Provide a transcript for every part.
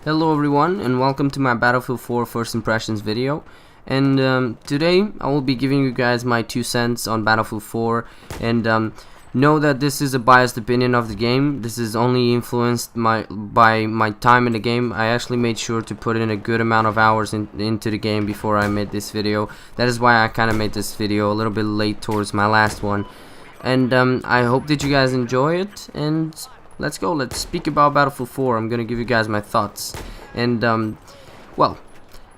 Hello everyone, and welcome to my Battlefield 4 First Impressions video. And today I will be giving you guys my 2 cents on Battlefield 4. And know that this is a biased opinion of the game. This is only influenced by my time in the game. I actually made sure to put in a good amount of hours into the game before I made this video. That is why I kind of made this video a little bit late towards my last one. And I hope that you guys enjoy it. And let's go. Let's speak about Battlefield 4. I'm gonna give you guys my thoughts. And well,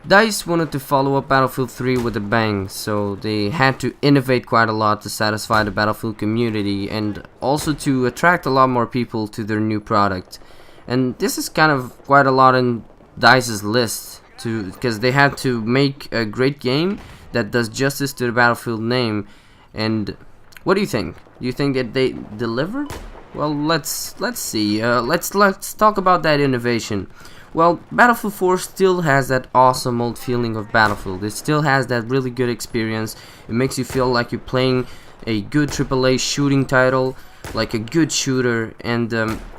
DICE wanted to follow up Battlefield 3 with a bang, so they had to innovate quite a lot to satisfy the Battlefield community and also to attract a lot more people to their new product. And this is kind of quite a lot in DICE's list, because they had to make a great game that does justice to the Battlefield name. And what do you think? Do you think that they delivered? Well, let's see. Let's talk about that innovation. Well, Battlefield 4 still has that awesome old feeling of Battlefield. It still has that really good experience. It makes you feel like you're playing a good AAA shooting title, like a good shooter, and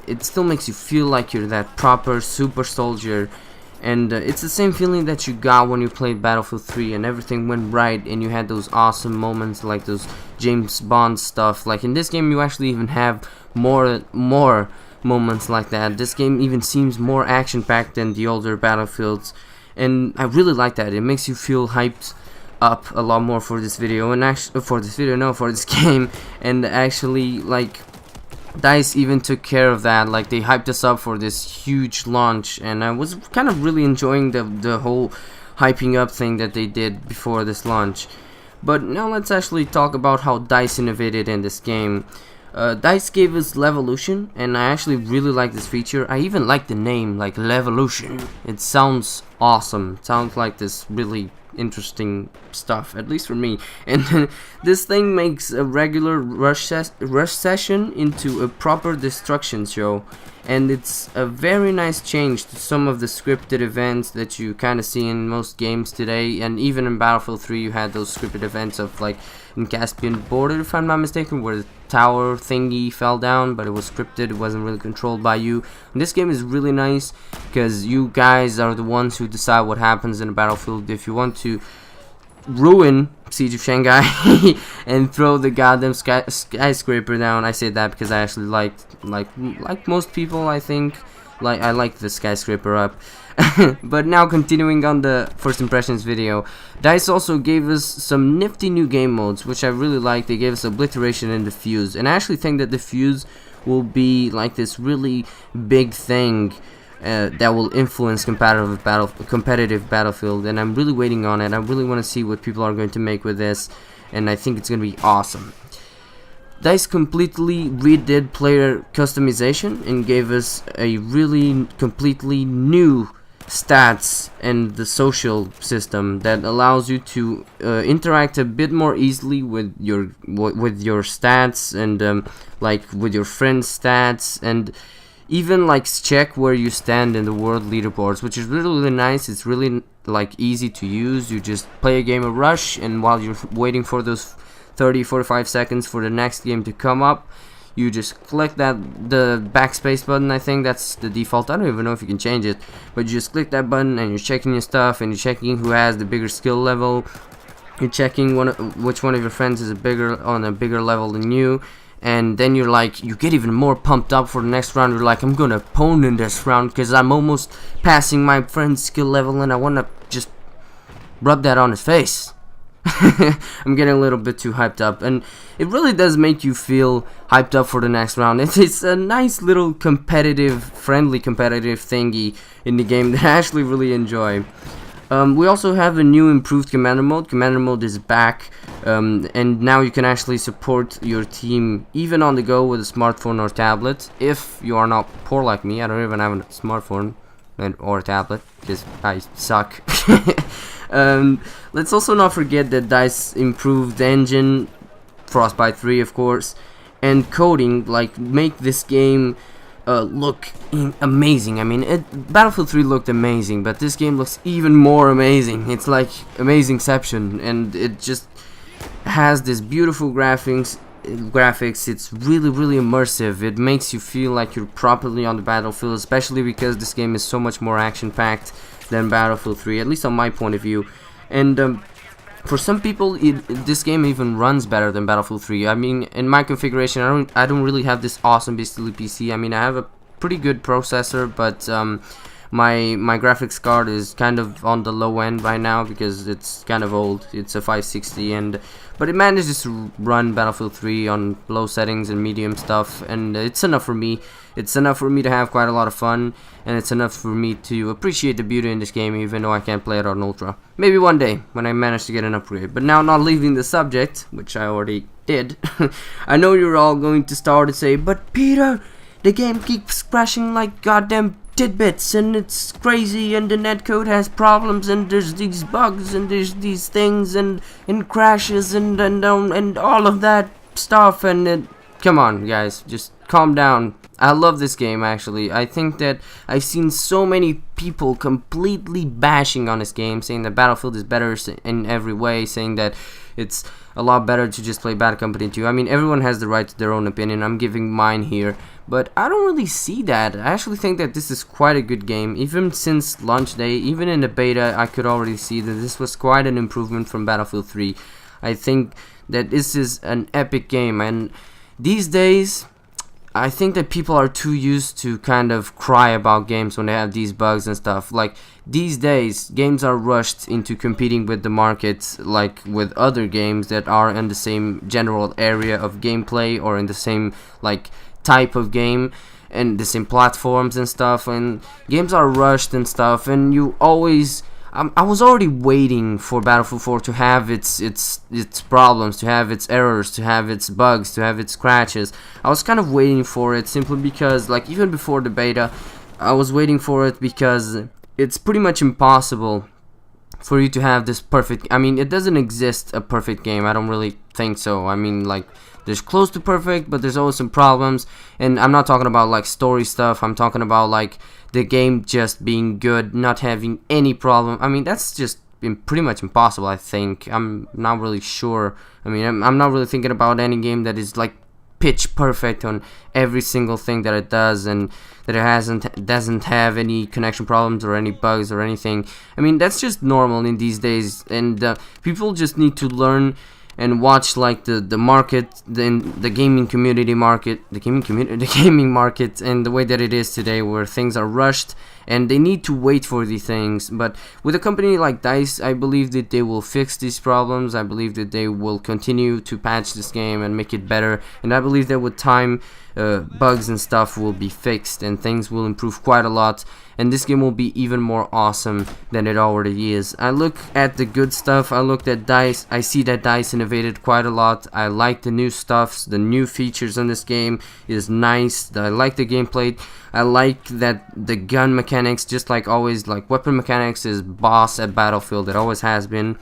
it still makes you feel like you're that proper super soldier. And it's the same feeling that you got when you played Battlefield 3 and everything went right and you had those awesome moments like those James Bond stuff. Like in this game you actually even have more moments like that. This game even seems more action-packed than the older Battlefields, and I really like that. It makes you feel hyped up a lot more for this video, and actually for this game. And actually, like, DICE even took care of that. Like, they hyped us up for this huge launch, and I was kind of really enjoying the whole hyping up thing that they did before this launch. But now let's actually talk about how DICE innovated in this game. DICE gave us Levolution, and I actually really like this feature. I even like the name, like Levolution. It sounds awesome. It sounds like this really interesting stuff, at least for me. And this thing makes a regular rush session into a proper destruction show, and it's a very nice change to some of the scripted events that you kind of see in most games today. And even in Battlefield 3 you had those scripted events of, like, in Caspian Border, if I'm not mistaken, where the tower thingy fell down, but it was scripted, it wasn't really controlled by you. And this game is really nice because you guys are the ones who decide what happens in a Battlefield. If you want to ruin Siege of Shanghai and throw the goddamn skyscraper down, I say that because I actually like most people, I think, I like the skyscraper up. But now continuing on the first impressions video, DICE also gave us some nifty new game modes, which I really like. They gave us Obliteration and Defuse, and I actually think that Defuse will be like this really big thing that will influence competitive Battlefield, and I'm really waiting on it. I really want to see what people are going to make with this, and I think it's going to be awesome. DICE completely redid player customization and gave us a really completely new stats and the social system that allows you to interact a bit more easily with your stats, and like with your friends' stats, and even like check where you stand in the world leaderboards, which is really nice. It's really like easy to use. You just play a game of Rush, and while you're waiting for those 30-45 seconds for the next game to come up, you just click the backspace button. I think that's the default. I don't even know if you can change it, but you just click that button and you're checking your stuff, and you're checking who has the bigger skill level. You're checking which one of your friends is on a bigger level than you, and then you're like, you get even more pumped up for the next round. You're like, I'm gonna pwn in this round because I'm almost passing my friend's skill level, and I wanna just rub that on his face. I'm getting a little bit too hyped up, and it really does make you feel hyped up for the next round. It's a nice little friendly competitive thingy in the game that I actually really enjoy. We also have a new improved commander mode. Commander mode is back, and now you can actually support your team even on the go with a smartphone or tablet. If you are not poor like me, I don't even have a smartphone or a tablet because I suck. Let's also not forget that DICE improved the engine, Frostbite 3 of course, and coding, like, make this game look amazing. I mean, Battlefield 3 looked amazing, but this game looks even more amazing. It's like Amazingception, and it just has this beautiful graphics, graphics. It's really immersive. It makes you feel like you're properly on the battlefield, especially because this game is so much more action packed than Battlefield 3, at least on my point of view. And for some people, this game even runs better than Battlefield 3. I mean, in my configuration, I don't really have this awesome beastly PC. I mean, I have a pretty good processor, but my graphics card is kind of on the low end right now because it's kind of old. It's a 560, but it manages to run Battlefield 3 on low settings and medium stuff, and it's enough for me. It's enough for me to have quite a lot of fun, and it's enough for me to appreciate the beauty in this game, even though I can't play it on Ultra. Maybe one day when I manage to get an upgrade. But now, not leaving the subject, which I already did, I know you're all going to start to say, "But Peter, the game keeps crashing like goddamn tidbits, and it's crazy, and the netcode has problems, and there's these bugs, and there's these things, and crashes, and all of that stuff." And come on, guys, just calm down. I love this game, actually. I think that I've seen so many people completely bashing on this game, saying that Battlefield is better in every way, saying that it's a lot better to just play Bad Company 2. I mean, everyone has the right to their own opinion. I'm giving mine here, but I don't really see that. I actually think that this is quite a good game. Even since launch day, even in the beta, I could already see that this was quite an improvement from Battlefield 3. I think that this is an epic game, and these days, I think that people are too used to kind of cry about games when they have these bugs and stuff. Like, these days, games are rushed into competing with the market, like with other games that are in the same general area of gameplay or in the same like type of game and the same platforms and stuff. And games are rushed and stuff, and you always I was already waiting for Battlefield 4 to have its problems, to have its errors, to have its bugs, to have its crashes. I was kind of waiting for it simply because, like, even before the beta, I was waiting for it because it's pretty much impossible for you to have this perfect. I mean, it doesn't exist a perfect game. I don't really think so. I mean, like, there's close to perfect, but there's always some problems. And I'm not talking about like story stuff. I'm talking about like the game just being good, not having any problem. I mean, that's just pretty much impossible, I think. I'm not really sure. I mean, I'm not really thinking about any game that is like pitch perfect on every single thing that it does, and that it doesn't have any connection problems or any bugs or anything. I mean, that's just normal in these days, and people just need to learn and watch like the market, the gaming community market, the gaming market, and the way that it is today, where things are rushed and they need to wait for these things. But with a company like DICE, I believe that they will fix these problems. I believe that they will continue to patch this game and make it better, and I believe that with time, bugs and stuff will be fixed and things will improve quite a lot, and this game will be even more awesome than it already is. I look at the good stuff. I looked at DICE. I see that DICE innovated quite a lot. I like the new stuff. The new features in this game is nice. I like the gameplay. I like that the gun mechanics, just like always, like weapon mechanics is boss at Battlefield. It always has been.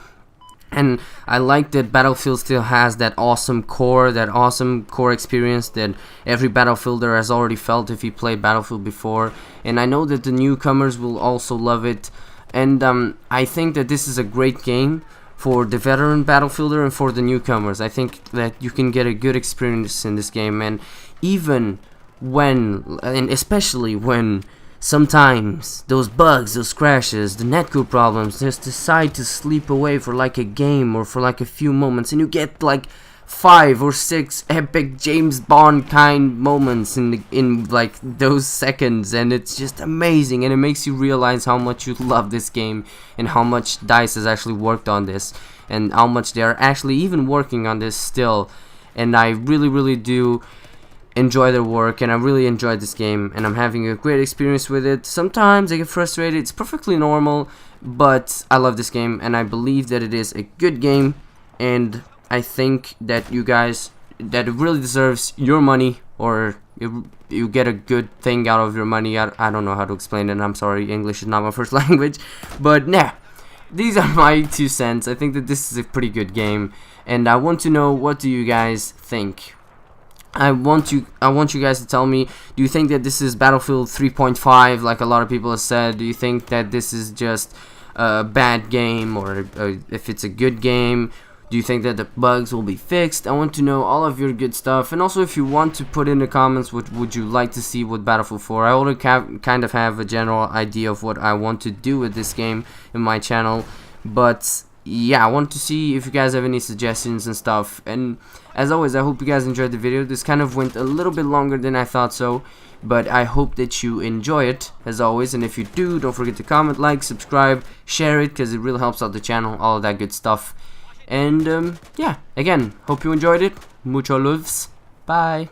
And I like that Battlefield still has that awesome core experience that every Battlefielder has already felt if he played Battlefield before. And I know that the newcomers will also love it. And I think that this is a great game for the veteran Battlefielder and for the newcomers. I think that you can get a good experience in this game, and even when, and especially when, sometimes those bugs, those crashes, the netcode problems just decide to sleep away for like a game or for like a few moments, and you get like 5 or 6 epic James Bond kind moments in like those seconds, and it's just amazing, and it makes you realize how much you love this game and how much DICE has actually worked on this and how much they are actually even working on this still. And I really do enjoy their work, and I really enjoyed this game, and I'm having a great experience with it. Sometimes I get frustrated. It's perfectly normal, but I love this game, and I believe that it is a good game, and I think that you guys, that it really deserves your money, or you get a good thing out of your money. I don't know how to explain it. I'm sorry, English is not my first language, but nah, these are my 2 cents. I think that this is a pretty good game, and I want to know, what do you guys think? I want you guys to tell me, do you think that this is Battlefield 3.5 like a lot of people have said? Do you think that this is just a bad game, or if it's a good game? Do you think that the bugs will be fixed? I want to know all of your good stuff. And also, if you want to put in the comments what would you like to see with Battlefield 4. I already kind of have a general idea of what I want to do with this game in my channel, but yeah, I want to see if you guys have any suggestions and stuff. And as always, I hope you guys enjoyed the video. This kind of went a little bit longer than I thought so, but I hope that you enjoy it as always. And if you do, don't forget to comment, like, subscribe, share it, because it really helps out the channel, all of that good stuff. And yeah, again, hope you enjoyed it. Mucho loves. Bye.